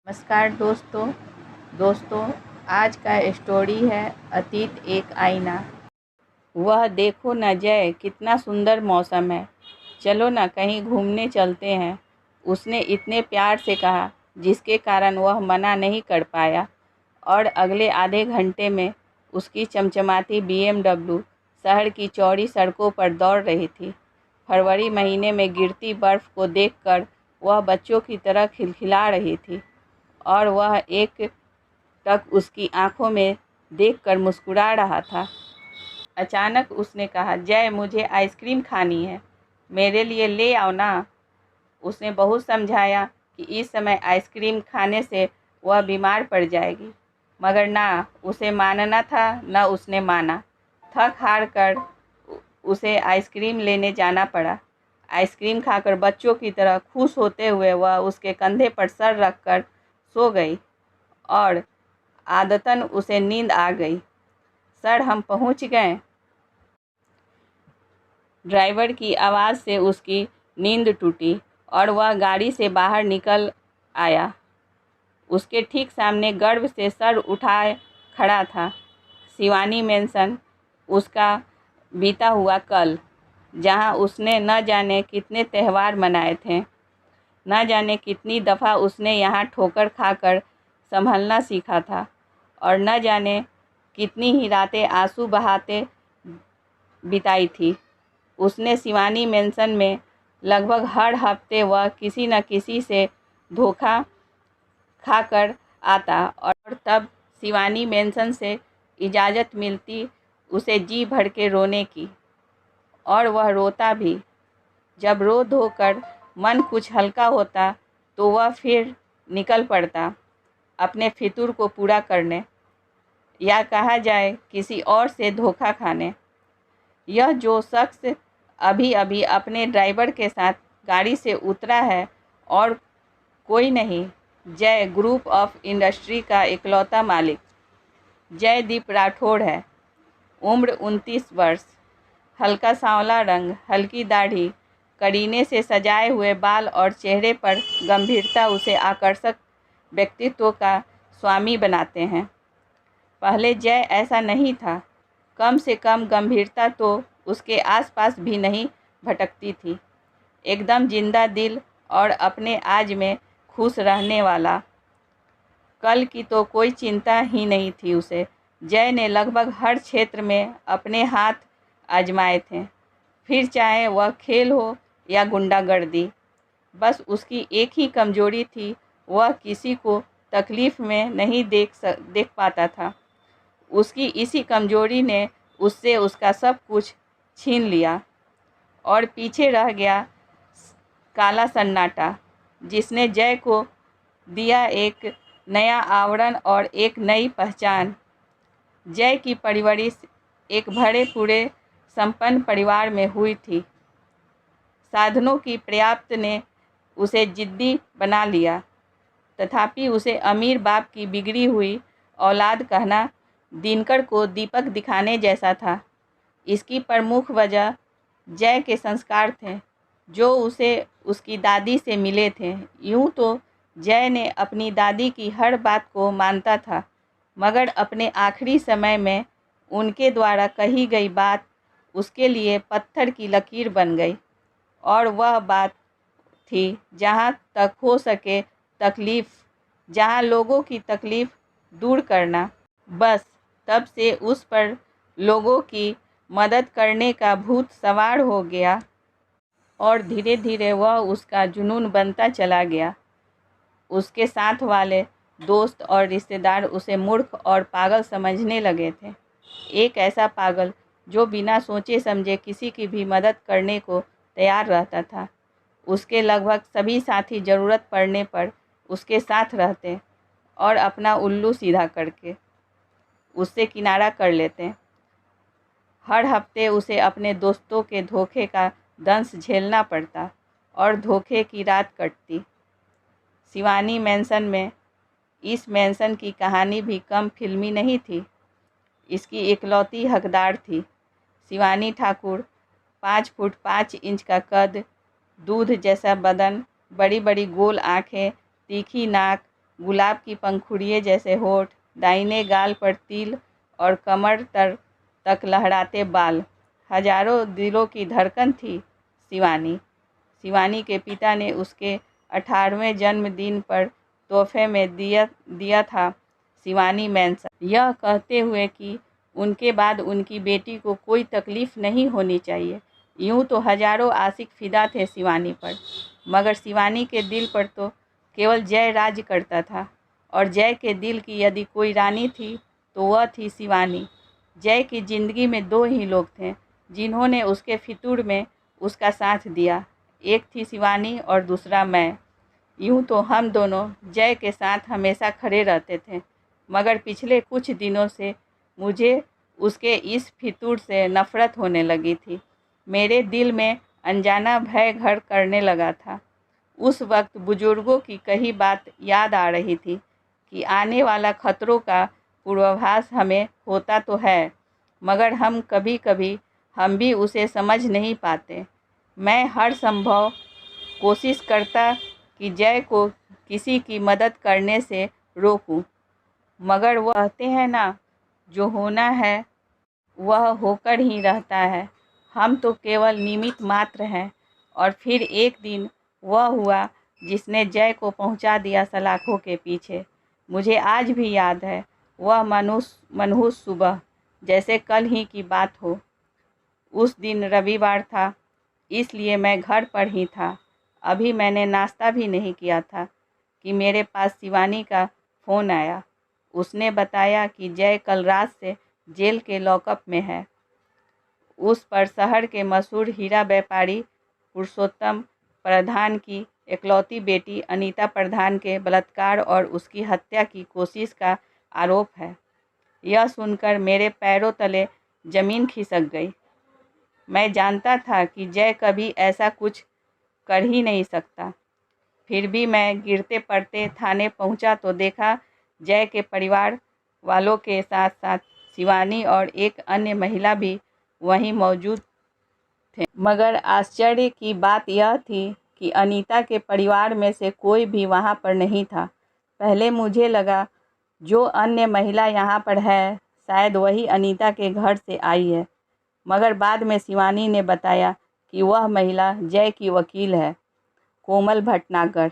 नमस्कार दोस्तों आज का स्टोरी है अतीत एक आईना। वह देखो न जय, कितना सुंदर मौसम है, चलो ना कहीं घूमने चलते हैं, उसने इतने प्यार से कहा जिसके कारण वह मना नहीं कर पाया। और अगले आधे घंटे में उसकी चमचमाती BMW शहर की चौड़ी सड़कों पर दौड़ रही थी। फरवरी महीने में गिरती बर्फ़ को देखकर वह बच्चों की तरह खिलखिला रही थी और वह एक टक उसकी आंखों में देखकर मुस्कुरा रहा था। अचानक उसने कहा, जय मुझे आइसक्रीम खानी है, मेरे लिए ले आओ ना। उसने बहुत समझाया कि इस समय आइसक्रीम खाने से वह बीमार पड़ जाएगी, मगर ना उसे मानना था न उसने माना। थक हार कर उसे आइसक्रीम लेने जाना पड़ा। आइसक्रीम खाकर बच्चों की तरह खुश होते हुए वह उसके कंधे पर सर रखकर सो गई और आदतन उसे नींद आ गई। सर हम पहुंच गए। ड्राइवर की आवाज़ से उसकी नींद टूटी और वह गाड़ी से बाहर निकल आया। उसके ठीक सामने गर्व से सर उठाए खड़ा था शिवानी मैंसन, उसका बीता हुआ कल, जहां उसने न जाने कितने त्यौहार मनाए थे, न जाने कितनी दफ़ा उसने यहाँ ठोकर खाकर संभलना सीखा था और न जाने कितनी ही रातें आंसू बहाते बिताई थी। उसने शिवानी मैंसन में लगभग हर हफ्ते वह किसी न किसी से धोखा खाकर आता और तब शिवानी मैंसन से इजाज़त मिलती उसे जी भर के रोने की, और वह रोता भी। जब रो धोकर मन कुछ हल्का होता तो वह फिर निकल पड़ता अपने फितूर को पूरा करने, या कहा जाए किसी और से धोखा खाने। यह जो शख्स अभी अभी अपने ड्राइवर के साथ गाड़ी से उतरा है और कोई नहीं, जय ग्रुप ऑफ इंडस्ट्री का इकलौता मालिक जयदीप राठौड़ है। उम्र 29 वर्ष, हल्का सांवला रंग, हल्की दाढ़ी, करीने से सजाए हुए बाल और चेहरे पर गंभीरता उसे आकर्षक व्यक्तित्व का स्वामी बनाते हैं। पहले जय ऐसा नहीं था, कम से कम गंभीरता तो उसके आसपास भी नहीं भटकती थी। एकदम जिंदा दिल और अपने आज में खुश रहने वाला। कल की तो कोई चिंता ही नहीं थी उसे। जय ने लगभग हर क्षेत्र में अपने हाथ आजमाए थे, फिर चाहे वह खेल हो या गुंडागर्दी। बस उसकी एक ही कमजोरी थी, वह किसी को तकलीफ़ में नहीं देख पाता था। उसकी इसी कमजोरी ने उससे उसका सब कुछ छीन लिया और पीछे रह गया काला सन्नाटा, जिसने जय को दिया एक नया आवरण और एक नई पहचान। जय की परवरिश एक भरे पूरे संपन्न परिवार में हुई थी। साधनों की पर्याप्त ने उसे जिद्दी बना लिया, तथापि उसे अमीर बाप की बिगड़ी हुई औलाद कहना दिनकर को दीपक दिखाने जैसा था। इसकी प्रमुख वजह जय के संस्कार थे, जो उसे उसकी दादी से मिले थे। यूँ तो जय ने अपनी दादी की हर बात को मानता था, मगर अपने आखिरी समय में उनके द्वारा कही गई बात उसके लिए पत्थर की लकीर बन गई, और वह बात थी, जहाँ तक हो सके जहाँ लोगों की तकलीफ़ दूर करना। बस तब से उस पर लोगों की मदद करने का भूत सवार हो गया और धीरे धीरे वह उसका जुनून बनता चला गया। उसके साथ वाले दोस्त और रिश्तेदार उसे मूर्ख और पागल समझने लगे थे। एक ऐसा पागल जो बिना सोचे समझे किसी की भी मदद करने को तैयार रहता था। उसके लगभग सभी साथी ज़रूरत पड़ने पर उसके साथ रहते और अपना उल्लू सीधा करके उससे किनारा कर लेते। हर हफ्ते उसे अपने दोस्तों के धोखे का दंश झेलना पड़ता और धोखे की रात कटती। शिवानी मैंसन में इस मैंसन की कहानी भी कम फिल्मी नहीं थी। इसकी इकलौती हकदार थी शिवानी ठाकुर। 5 फुट 5 इंच का कद, दूध जैसा बदन, बड़ी बड़ी गोल आँखें, तीखी नाक, गुलाब की पंखुड़ियों जैसे होठ, दाहिने गाल पर तिल और कमर तक लहराते बाल। हजारों दिलों की धड़कन थी शिवानी। शिवानी के पिता ने उसके 18वें जन्मदिन पर तोहफे में दिया था शिवानी मैंसन, यह कहते हुए कि उनके बाद उनकी बेटी को कोई तकलीफ़ नहीं होनी चाहिए। यूँ तो हजारों आशिक फिदा थे शिवानी पर, मगर शिवानी के दिल पर तो केवल जय राज करता था, और जय के दिल की यदि कोई रानी थी तो वह थी शिवानी। जय की ज़िंदगी में 2 ही लोग थे जिन्होंने उसके फितूर में उसका साथ दिया, एक थी शिवानी और दूसरा मैं। यूँ तो हम दोनों जय के साथ हमेशा खड़े रहते थे, मगर पिछले कुछ दिनों से मुझे उसके इस फितूर से नफ़रत होने लगी थी। मेरे दिल में अनजाना भय घर करने लगा था। उस वक्त बुजुर्गों की कही बात याद आ रही थी कि आने वाला खतरों का पूर्वाभास हमें होता तो है, मगर हम भी उसे समझ नहीं पाते। मैं हर संभव कोशिश करता कि जय को किसी की मदद करने से रोकूं, मगर वह कहते हैं ना, जो होना है वह होकर ही रहता है। हम तो केवल निमित्त मात्र हैं। और फिर एक दिन वह हुआ जिसने जय को पहुंचा दिया सलाखों के पीछे। मुझे आज भी याद है वह मनहूस सुबह, जैसे कल ही की बात हो। उस दिन रविवार था, इसलिए मैं घर पर ही था। अभी मैंने नाश्ता भी नहीं किया था कि मेरे पास शिवानी का फ़ोन आया। उसने बताया कि जय कल रात से जेल के लॉकअप में है। उस पर शहर के मशहूर हीरा व्यापारी पुरुषोत्तम प्रधान की इकलौती बेटी अनीता प्रधान के बलात्कार और उसकी हत्या की कोशिश का आरोप है। यह सुनकर मेरे पैरों तले ज़मीन खिसक गई। मैं जानता था कि जय कभी ऐसा कुछ कर ही नहीं सकता। फिर भी मैं गिरते पड़ते थाने पहुंचा तो देखा जय के परिवार वालों के साथ साथ शिवानी और एक अन्य महिला भी वहीं मौजूद थे। मगर आश्चर्य की बात यह थी कि अनीता के परिवार में से कोई भी वहां पर नहीं था। पहले मुझे लगा जो अन्य महिला यहाँ पर है शायद वही अनीता के घर से आई है, मगर बाद में शिवानी ने बताया कि वह महिला जय की वकील है, कोमल भटनागर।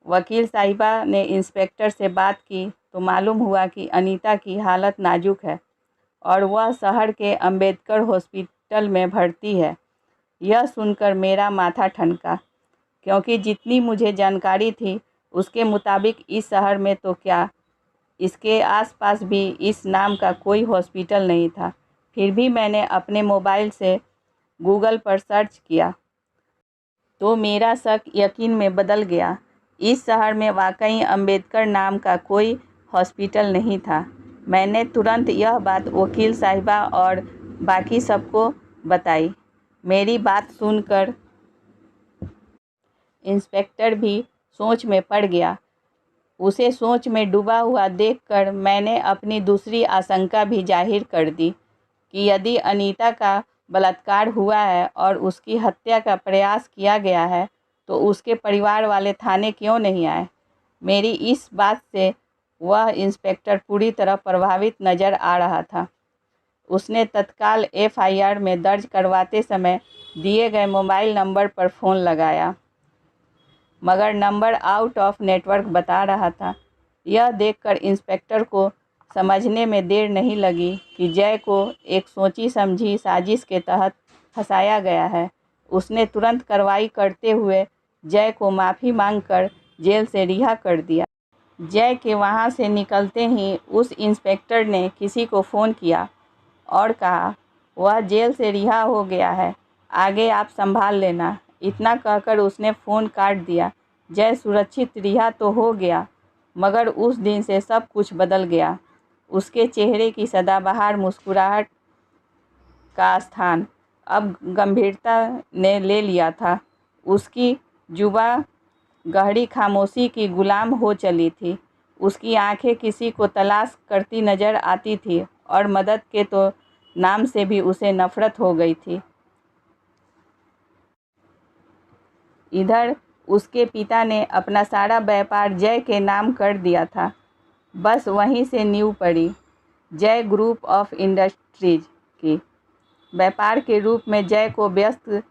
वकील साहिबा ने इंस्पेक्टर से बात की तो मालूम हुआ कि अनीता की हालत नाजुक है और वह शहर के अंबेडकर हॉस्पिटल में भर्ती है। यह सुनकर मेरा माथा ठनका, क्योंकि जितनी मुझे जानकारी थी उसके मुताबिक इस शहर में तो क्या, इसके आसपास भी इस नाम का कोई हॉस्पिटल नहीं था। फिर भी मैंने अपने मोबाइल से गूगल पर सर्च किया तो मेरा शक यकीन में बदल गया। इस शहर में वाकई अंबेडकर नाम का कोई हॉस्पिटल नहीं था। मैंने तुरंत यह बात वकील साहिबा और बाकी सबको बताई। मेरी बात सुनकर इंस्पेक्टर भी सोच में पड़ गया। उसे सोच में डूबा हुआ देखकर मैंने अपनी दूसरी आशंका भी जाहिर कर दी कि यदि अनीता का बलात्कार हुआ है और उसकी हत्या का प्रयास किया गया है तो उसके परिवार वाले थाने क्यों नहीं आए। मेरी इस बात से वह इंस्पेक्टर पूरी तरह प्रभावित नज़र आ रहा था। उसने तत्काल FIR में दर्ज करवाते समय दिए गए मोबाइल नंबर पर फ़ोन लगाया, मगर नंबर आउट ऑफ नेटवर्क बता रहा था। यह देखकर इंस्पेक्टर को समझने में देर नहीं लगी कि जय को एक सोची समझी साजिश के तहत फंसाया गया है। उसने तुरंत कार्रवाई करते हुए जय को माफ़ी मांगकर जेल से रिहा कर दिया। जय के वहाँ से निकलते ही उस इंस्पेक्टर ने किसी को फ़ोन किया और कहा वह जेल से रिहा हो गया है, आगे आप संभाल लेना। इतना कहकर उसने फ़ोन काट दिया। जय सुरक्षित रिहा तो हो गया, मगर उस दिन से सब कुछ बदल गया। उसके चेहरे की सदाबहार मुस्कुराहट का स्थान अब गंभीरता ने ले लिया था। उसकी जुबां गहरी खामोशी की गुलाम हो चली थी। उसकी आंखें किसी को तलाश करती नज़र आती थी और मदद के तो नाम से भी उसे नफ़रत हो गई थी। इधर उसके पिता ने अपना सारा व्यापार जय के नाम कर दिया था। बस वहीं से नींव पड़ी जय ग्रुप ऑफ इंडस्ट्रीज की। व्यापार के रूप में जय को व्यस्त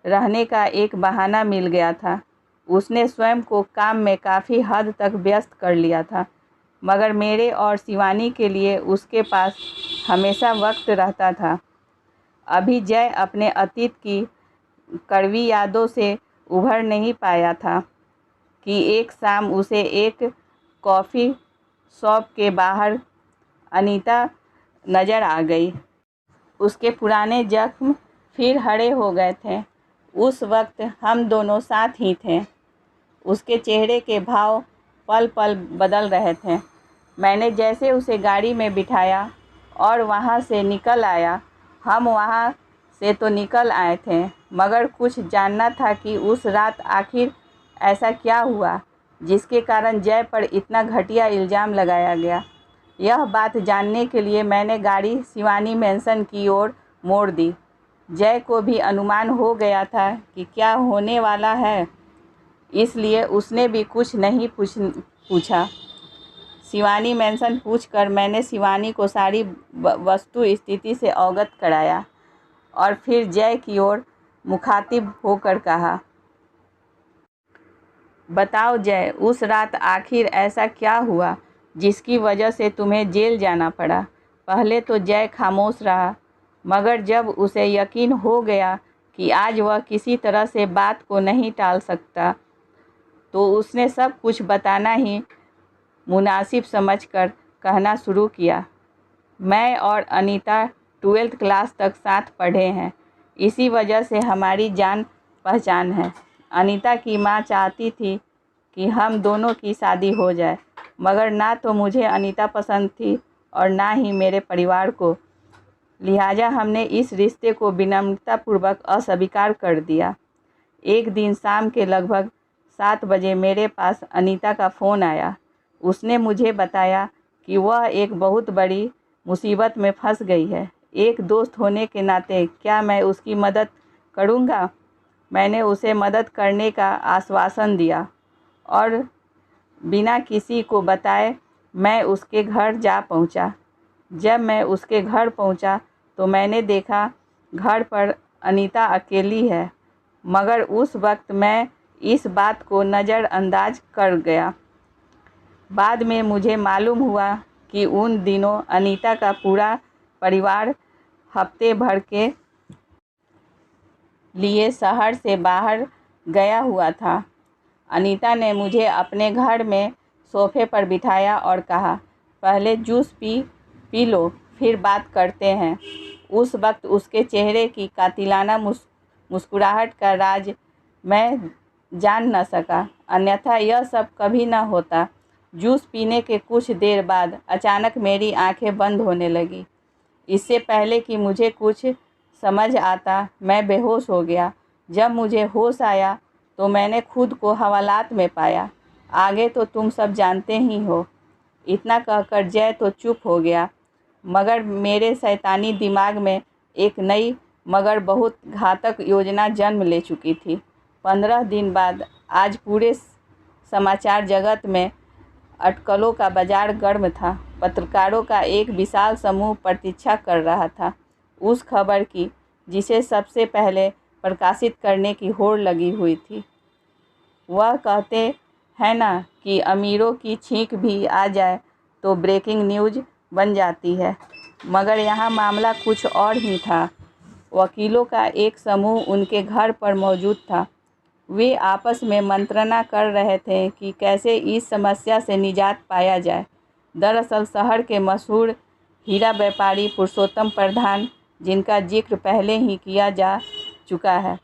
रहने का एक बहाना मिल गया था। उसने स्वयं को काम में काफ़ी हद तक व्यस्त कर लिया था, मगर मेरे और शिवानी के लिए उसके पास हमेशा वक्त रहता था। अभी जय अपने अतीत की कड़वी यादों से उभर नहीं पाया था कि एक शाम उसे एक कॉफ़ी शॉप के बाहर अनीता नज़र आ गई। उसके पुराने जख्म फिर हरे हो गए थे। उस वक्त हम दोनों साथ ही थे। उसके चेहरे के भाव पल पल बदल रहे थे। मैंने जैसे उसे गाड़ी में बिठाया और वहाँ से निकल आया। हम वहाँ से तो निकल आए थे, मगर कुछ जानना था कि उस रात आखिर ऐसा क्या हुआ जिसके कारण जय पर इतना घटिया इल्ज़ाम लगाया गया। यह बात जानने के लिए मैंने गाड़ी शिवानी मैंसन की ओर मोड़ दी। जय को भी अनुमान हो गया था कि क्या होने वाला है, इसलिए उसने भी कुछ नहीं पूछा। शिवानी मैंसन पूछकर मैंने शिवानी को सारी वस्तु स्थिति से अवगत कराया और फिर जय की ओर मुखातिब होकर कहा, बताओ जय, उस रात आखिर ऐसा क्या हुआ जिसकी वजह से तुम्हें जेल जाना पड़ा। पहले तो जय खामोश रहा, मगर जब उसे यकीन हो गया कि आज वह किसी तरह से बात को नहीं टाल सकता, तो उसने सब कुछ बताना ही मुनासिब समझकर कहना शुरू किया। मैं और अनीता 12th क्लास तक साथ पढ़े हैं, इसी वजह से हमारी जान पहचान है। अनीता की माँ चाहती थी कि हम दोनों की शादी हो जाए, मगर ना तो मुझे अनीता पसंद थी और ना ही मेरे परिवार को। लिहाजा हमने इस रिश्ते को विनम्रतापूर्वक अस्वीकार कर दिया। एक दिन शाम के लगभग 7 बजे मेरे पास अनीता का फ़ोन आया। उसने मुझे बताया कि वह एक बहुत बड़ी मुसीबत में फंस गई है। एक दोस्त होने के नाते क्या मैं उसकी मदद करूंगा? मैंने उसे मदद करने का आश्वासन दिया और बिना किसी को बताए मैं उसके घर जा पहुंचा। जब मैं उसके घर पहुंचा तो मैंने देखा घर पर अनीता अकेली है, मगर उस वक्त मैं इस बात को नज़रअंदाज कर गया। बाद में मुझे मालूम हुआ कि उन दिनों अनीता का पूरा परिवार हफ्ते भर के लिए शहर से बाहर गया हुआ था। अनीता ने मुझे अपने घर में सोफे पर बिठाया और कहा, पहले जूस पी लो, फिर बात करते हैं। उस वक्त उसके चेहरे की कातिलाना मुस्कुराहट का राज मैं जान न सका, अन्यथा यह सब कभी न होता। जूस पीने के कुछ देर बाद अचानक मेरी आंखें बंद होने लगी। इससे पहले कि मुझे कुछ समझ आता मैं बेहोश हो गया। जब मुझे होश आया तो मैंने खुद को हवालात में पाया। आगे तो तुम सब जानते ही हो। इतना कहकर जय तो चुप हो गया, मगर मेरे शैतानी दिमाग में एक नई मगर बहुत घातक योजना जन्म ले चुकी थी। 15 दिन बाद आज पूरे समाचार जगत में अटकलों का बाजार गर्म था। पत्रकारों का एक विशाल समूह प्रतीक्षा कर रहा था उस खबर की जिसे सबसे पहले प्रकाशित करने की होड़ लगी हुई थी। वह कहते हैं ना कि अमीरों की छींक भी आ जाए तो ब्रेकिंग न्यूज़ बन जाती है, मगर यहाँ मामला कुछ और ही था। वकीलों का एक समूह उनके घर पर मौजूद था। वे आपस में मंत्रणा कर रहे थे कि कैसे इस समस्या से निजात पाया जाए। दरअसल शहर के मशहूर हीरा व्यापारी पुरुषोत्तम प्रधान, जिनका जिक्र पहले ही किया जा चुका है,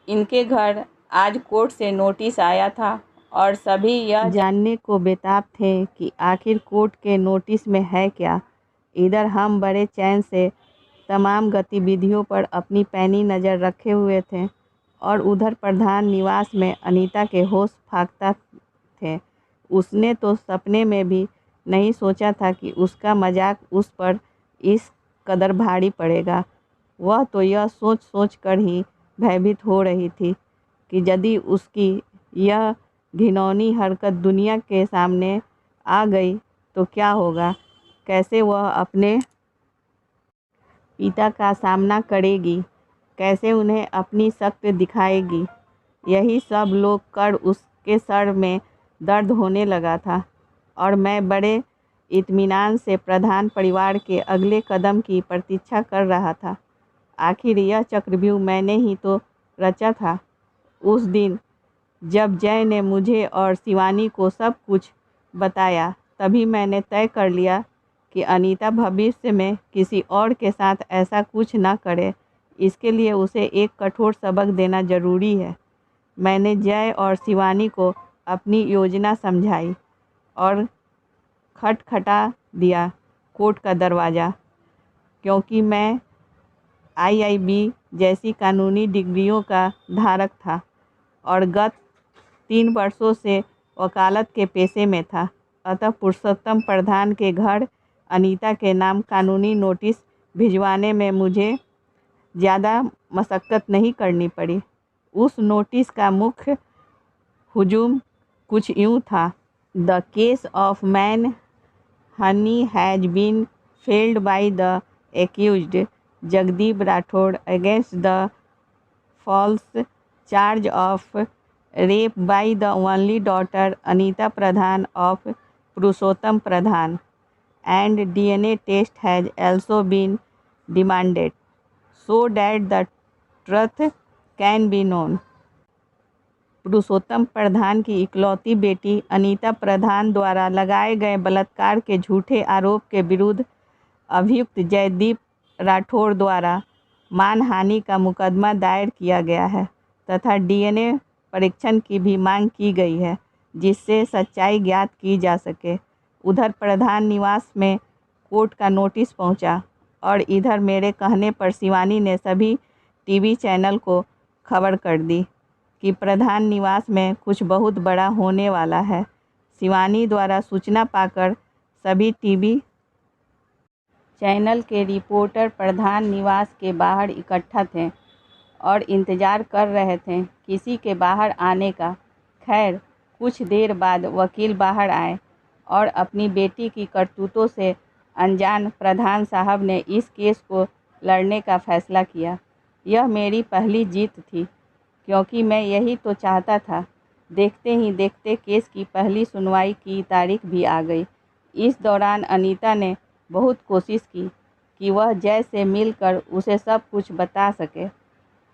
इनके घर आज कोर्ट से नोटिस आया था और सभी यह जानने को बेताब थे कि आखिर कोर्ट के नोटिस में है क्या। इधर हम बड़े चैन से तमाम गतिविधियों पर अपनी पैनी नज़र रखे हुए थे और उधर प्रधान निवास में अनीता के होश फाख्ता थे। उसने तो सपने में भी नहीं सोचा था कि उसका मजाक उस पर इस कदर भारी पड़ेगा। वह तो यह सोच कर ही भयभीत हो रही थी कि यदि उसकी यह घिनौनी हरकत दुनिया के सामने आ गई तो क्या होगा? कैसे वह अपने पिता का सामना करेगी? कैसे उन्हें अपनी शक्ति दिखाएगी? यही सब लोग कर उसके सर में दर्द होने लगा था और मैं बड़े इत्मीनान से प्रधान परिवार के अगले कदम की प्रतीक्षा कर रहा था। आखिर यह चक्रव्यूह मैंने ही तो रचा था। उस दिन जब जय ने मुझे और शिवानी को सब कुछ बताया, तभी मैंने तय कर लिया कि अनीता भविष्य में किसी और के साथ ऐसा कुछ ना करे। इसके लिए उसे एक कठोर सबक देना ज़रूरी है। मैंने जय और शिवानी को अपनी योजना समझाई और खटखटा दिया कोर्ट का दरवाज़ा, क्योंकि मैं IIB जैसी कानूनी डिग्रियों का धारक था और गत 3 वर्षों से वकालत के पेशे में था। अतः पुरुषोत्तम प्रधान के घर अनीता के नाम कानूनी नोटिस भिजवाने में मुझे ज़्यादा मशक्क़त नहीं करनी पड़ी। उस नोटिस का मुख्य हुजूम कुछ यूँ था: द केस ऑफ मैन हनी has been filed by the accused Jagdeep Rathore against the false charge of rape by the only daughter Anita Pradhan of Purushottam Pradhan, and DNA test has also been demanded so that the truth can be known। पुरुषोत्तम प्रधान की इकलौती बेटी अनीता प्रधान द्वारा लगाए गए बलात्कार के झूठे आरोप के विरुद्ध अभियुक्त जयदीप राठौड़ द्वारा मानहानि का मुकदमा दायर किया गया है तथा DNA परीक्षण की भी मांग की गई है, जिससे सच्चाई ज्ञात की जा सके। उधर प्रधान निवास में कोर्ट का नोटिस पहुंचा और इधर मेरे कहने पर शिवानी ने सभी टीवी चैनल को खबर कर दी कि प्रधान निवास में कुछ बहुत बड़ा होने वाला है। शिवानी द्वारा सूचना पाकर सभी टीवी चैनल के रिपोर्टर प्रधान निवास के बाहर इकट्ठा थे और इंतज़ार कर रहे थे किसी के बाहर आने का। खैर, कुछ देर बाद वकील बाहर आए और अपनी बेटी की करतूतों से अनजान प्रधान साहब ने इस केस को लड़ने का फैसला किया। यह मेरी पहली जीत थी, क्योंकि मैं यही तो चाहता था। देखते ही देखते केस की पहली सुनवाई की तारीख भी आ गई। इस दौरान अनीता ने बहुत कोशिश की कि वह जय से मिलकर उसे सब कुछ बता सके,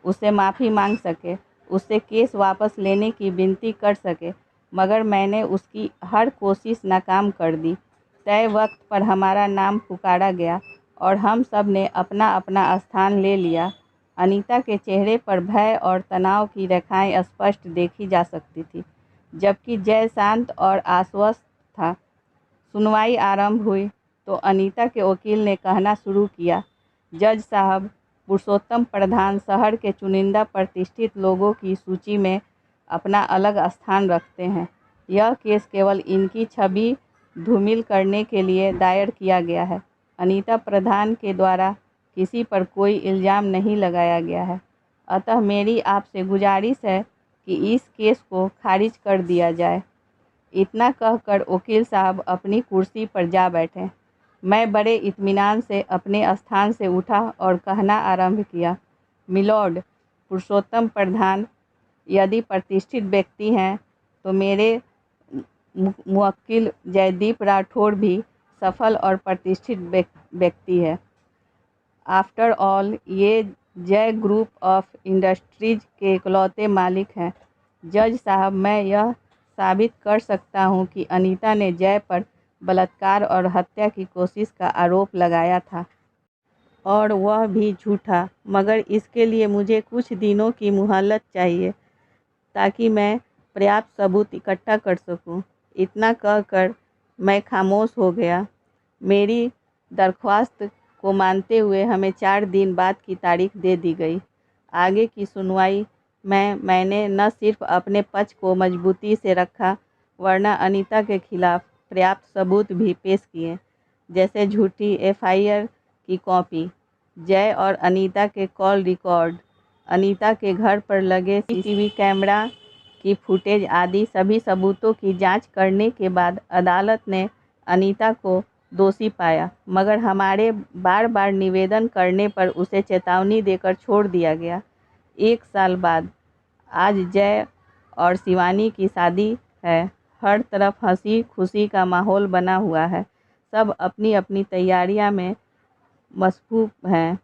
उससे माफ़ी मांग सके, उससे केस वापस लेने की विनती कर सके, मगर मैंने उसकी हर कोशिश नाकाम कर दी। तय वक्त पर हमारा नाम पुकारा गया और हम सब ने अपना अपना स्थान ले लिया। अनीता के चेहरे पर भय और तनाव की रेखाएं स्पष्ट देखी जा सकती थी, जबकि जय शांत और आश्वस्त था। सुनवाई आरंभ हुई तो अनीता के वकील ने कहना शुरू किया, जज साहब, पुरुषोत्तम प्रधान शहर के चुनिंदा प्रतिष्ठित लोगों की सूची में अपना अलग स्थान रखते हैं। यह केस केवल इनकी छवि धूमिल करने के लिए दायर किया गया है। अनीता प्रधान के द्वारा किसी पर कोई इल्ज़ाम नहीं लगाया गया है। अतः मेरी आपसे गुजारिश है कि इस केस को खारिज कर दिया जाए। इतना कहकर वकील साहब अपनी कुर्सी पर जा बैठे। मैं बड़े इत्मीनान से अपने स्थान से उठा और कहना आरंभ किया, मिलॉर्ड, पुरुषोत्तम प्रधान यदि प्रतिष्ठित व्यक्ति हैं तो मेरे मुवक्किल जयदीप राठौड़ भी सफल और प्रतिष्ठित व्यक्ति है। आफ्टर ऑल ये जय ग्रुप ऑफ इंडस्ट्रीज के इकलौते मालिक हैं। जज साहब, मैं यह साबित कर सकता हूं कि अनीता ने जय पर बलात्कार और हत्या की कोशिश का आरोप लगाया था, और वह भी झूठा, मगर इसके लिए मुझे कुछ दिनों की मोहलत चाहिए ताकि मैं पर्याप्त सबूत इकट्ठा कर सकूं। इतना कहकर मैं खामोश हो गया। मेरी दरख्वास्त को मानते हुए हमें 4 दिन बाद की तारीख दे दी गई। आगे की सुनवाई मैंने न सिर्फ अपने पक्ष को मजबूती से रखा, वरना अनीता के खिलाफ पर्याप्त सबूत भी पेश किए, जैसे झूठी FIR की कॉपी, जय और अनीता के कॉल रिकॉर्ड, अनीता के घर पर लगे CCTV कैमरा की फुटेज आदि सभी सबूतों की जांच करने के बाद अदालत ने अनीता को दोषी पाया, मगर हमारे बार बार निवेदन करने पर उसे चेतावनी देकर छोड़ दिया गया। 1 साल बाद आज जय और शिवानी की शादी है। हर तरफ हंसी खुशी का माहौल बना हुआ है। सब अपनी अपनी तैयारियां में मसरूफ हैं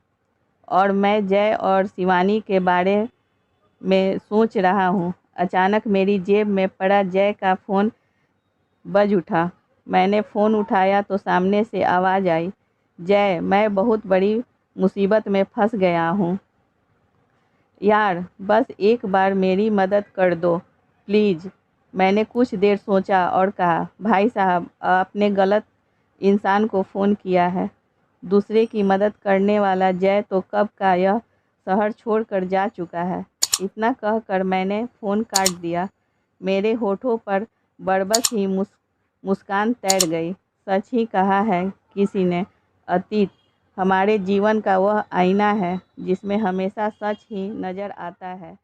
और मैं जय और शिवानी के बारे में सोच रहा हूँ। अचानक मेरी जेब में पड़ा जय का फ़ोन बज उठा। मैंने फ़ोन उठाया तो सामने से आवाज़ आई, जय, मैं बहुत बड़ी मुसीबत में फंस गया हूँ यार, बस एक बार मेरी मदद कर दो प्लीज़। मैंने कुछ देर सोचा और कहा, भाई साहब, आपने गलत इंसान को फ़ोन किया है। दूसरे की मदद करने वाला जय तो कब का यह शहर छोड़कर जा चुका है। इतना कहकर मैंने फ़ोन काट दिया। मेरे होठों पर बरबस ही मुस्कान तैर गई। सच ही कहा है किसी ने, अतीत हमारे जीवन का वह आईना है जिसमें हमेशा सच ही नज़र आता है।